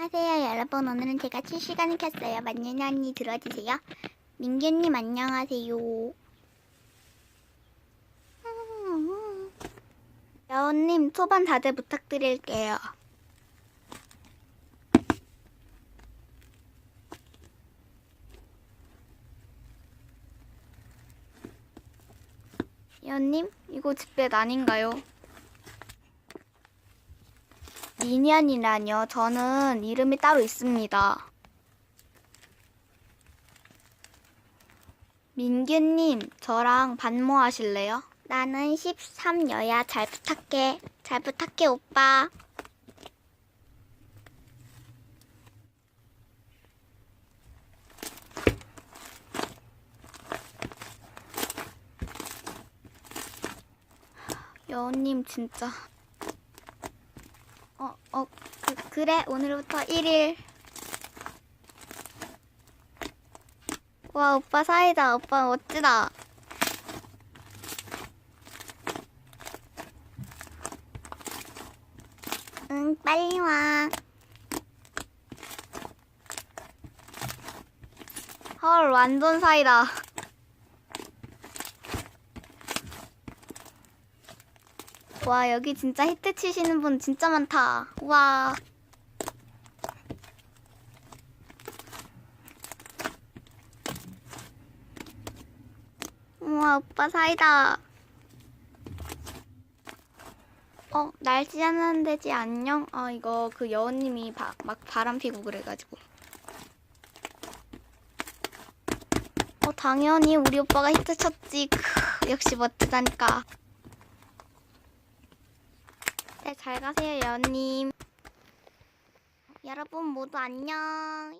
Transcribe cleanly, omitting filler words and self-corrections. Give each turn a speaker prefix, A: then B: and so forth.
A: 안녕하세요 여러분, 오늘은 제가 실시간을 켰어요. 만년이 언니 들어주세요. 민규님 안녕하세요. 여운님 초반 다들 부탁드릴게요. 여운님 이거 집뱃 아닌가요? 미니언이라뇨? 저는 이름이 따로 있습니다. 민규님, 저랑 반모 하실래요? 나는 13여야. 잘 부탁해. 잘 부탁해, 오빠. 여우님, 진짜. 그래. 오늘부터 1일. 와, 오빠 사이다. 오빠 멋지다. 응, 빨리 와. 헐, 완전 사이다. 와, 여기 진짜 히트 치시는 분 진짜 많다. 와. 우와, 오빠 사이다. 날씨 하는 데지 안녕? 이거 그 여우님이 막 바람 피고 그래가지고. 당연히 우리 오빠가 히트 쳤지. 역시 멋지다니까. 네, 잘 가세요, 여우님. 여러분 모두 안녕.